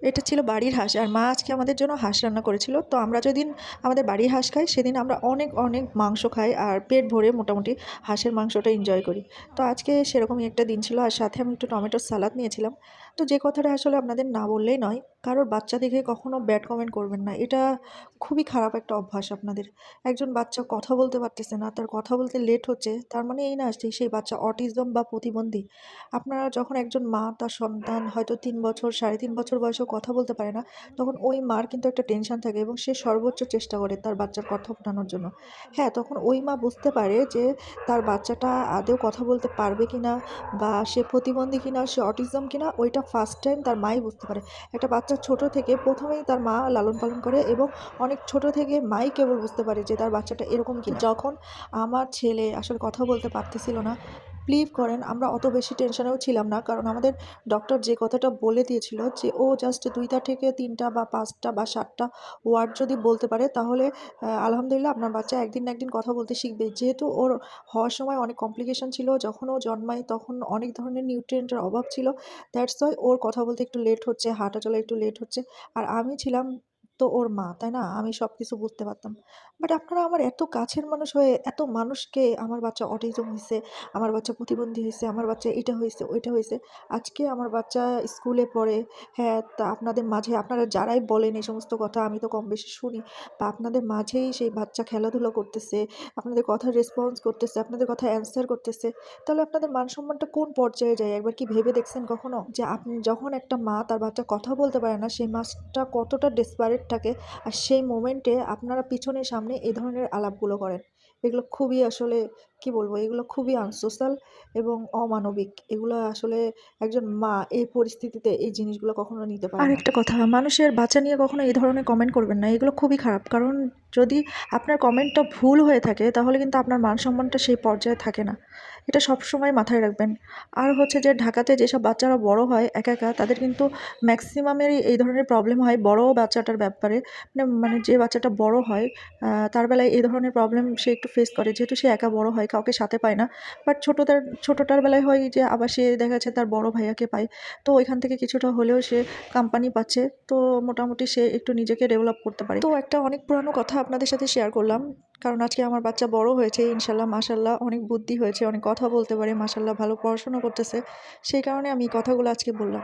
এটা ছিল বাড়ির হাঁস, আর মা আজকে আমাদের জন্য হাঁস রান্না করেছিল। তো আমরা যেদিন আমাদের বাড়ির হাঁস খাই সেদিন আমরা অনেক অনেক মাংস খাই আর পেট ভরে মোটামুটি হাঁসের মাংসটা এনজয় করি। তো আজকে সেরকমই একটা দিন ছিল, আর সাথে আমি একটু টমেটোর সালাদ নিয়েছিলাম। তো যে কথাটা আসলে আপনাদের না বললেই নয়, কারোর বাচ্চা দেখে কখনো ব্যাড কমেন্ট করবেন না। এটা খুবই খারাপ একটা অভ্যাস আপনাদের। একজন বাচ্চা কথা বলতে পারতেছে না, তার কথা বলতে লেট হচ্ছে, তার মানে এই না যে সেই বাচ্চা অটিজম বা প্রতিবন্ধী। আপনারা যখন একজন মা তার সন্তান হয়তো ৩ বছর ৩.৫ বছর বয়সেও কথা বলতে পারে না, তখন ওই মার কিন্তু একটা টেনশন থাকে এবং সে সর্বোচ্চ চেষ্টা করে তার বাচ্চার কথা ফোটানোর জন্য। হ্যাঁ, তখন ওই মা বুঝতে পারে যে তার বাচ্চাটা আদৌ কথা বলতে পারবে কিনা, বা সে প্রতিবন্ধী কিনা, সে অটিজম কিনা, ওইটা ফার্স্ট টাইম তার মাই বুঝতে পারে। একটা বাচ্চা ছোট থেকে প্রথমেই তার মা লালন পালন করে এবং অনেক ছোট থেকে মাই কেবল বুঝতে পারে যে তার বাচ্চাটা এরকম কিনা। যখন আমার ছেলে আসলে কথা বলতে পারতেছিল না, বিলিভ করেন আমরা অত বেশি টেনশনেও ছিলাম না। কারণ আমাদের ডক্টর যে কথাটা বলে দিয়েছিল যে ও জাস্ট ২টা থেকে ৩টা বা ৫টা বা ৭টা ওয়ার্ড যদি বলতে পারে, তাহলে আলহামদুলিল্লাহ আপনার বাচ্চা একদিন না একদিন কথা বলতে শিখবে। যেহেতু ওর হওয়ার সময় অনেক কমপ্লিকেশন ছিল, যখন ও জন্মায় তখন অনেক ধরনের নিউট্রিয়েন্টের অভাব ছিল। দ্যাটস ওয়াই ওর কথা বলতে একটু লেট হচ্ছে, হাঁটা চলা একটু লেট হচ্ছে। আর আমি ছিলাম তো ওর মা, তাই না? আমি সবকিছু বুঝতে পারতাম। বাট আপনারা আমার এত কাছের মানুষ হয়ে এত মানুষকে আমার বাচ্চা অটিজম হইছে, আমার বাচ্চা প্রতিবন্ধী হইছে, আমার বাচ্চা এটা হইছে, ওইটা হইছে। আজকে আমার বাচ্চা স্কুলে পড়ে। হ্যাঁ, তা আপনাদের মাঝে আপনারা যারাই বলেন এই সমস্ত কথা আমি তো কম বেশি শুনি। বা আপনাদের মাঝেই সেই বাচ্চা খেলাধুলা করতেছে, আপনাদের কথার রেসপন্স করতেছে, আপনাদের কথায় অ্যান্সার করতেছে। তাহলে আপনাদের মান সম্মানটা কোন পর্যায়ে যায় একবার কি ভেবে দেখছেন কখনো? যে আপনি যখন একটা মা তার বাচ্চা কথা বলতে পারে না, সেই মাসটা কতটা ডেসপারেট থাকে, আর সেই মোমেন্টে আপনারা পিছনে সামনে এ ধরনের আলাপগুলো করেন। এগুলো খুবই আসলে কি বলবো? এগুলো খুবই আনসোশ্যাল এবং অমানবিক। এগুলো আসলে একজন মা এই পরিস্থিতিতে এই জিনিসগুলো কখনো নিতে পারে না। আরেকটা কথা, মানুষের বাচ্চা নিয়ে কখনো এই ধরনের কমেন্ট করবেন না। এগুলো খুবই খারাপ। কারণ যদি আপনার কমেন্টটা ভুল হয়ে থাকে তাহলে কিন্তু আপনার মান সম্মানটা সেই পর্যায়ে থাকে না। এটা সবসময় মাথায় রাখবেন। আর হচ্ছে যে ঢাকাতে যেসব বাচ্চারা বড় হয় একা, একা, তাদের কিন্তু ম্যাক্সিমামেরই এই ধরনের প্রবলেম হয় বড় বাচ্চাটার ব্যাপারে। মানে যে বাচ্চাটা বড় হয় তার বেলায় এই ধরনের প্রবলেম সে একটু ফেস করে। যেহেতু সে একা বড় হয়, কাউকে সাথে পায় না। বাট ছোটটার বেলায় হয় যে আবার সে দেখা যাচ্ছে তার বড় ভাইয়াকে পায়। তো ওইখান থেকে কিছুটা হলেও সে কোম্পানি পাচ্ছে। তো মোটামুটি সে একটু নিজেকে ডেভেলপ করতে পারে। তো একটা অনেক পুরানো কথা আপনাদের সাথে শেয়ার করলাম। কারণ আজকে আমার বাচ্চা বড় হয়েছে ইনশাআল্লাহ, মাশাআল্লাহ, অনেক বুদ্ধি হয়েছে, অনেক কথা বলতে পারে, মাশাআল্লাহ ভালো পড়াশোনা করতেছে। সেই কারণে আমি এই কথাগুলো আজকে বললাম।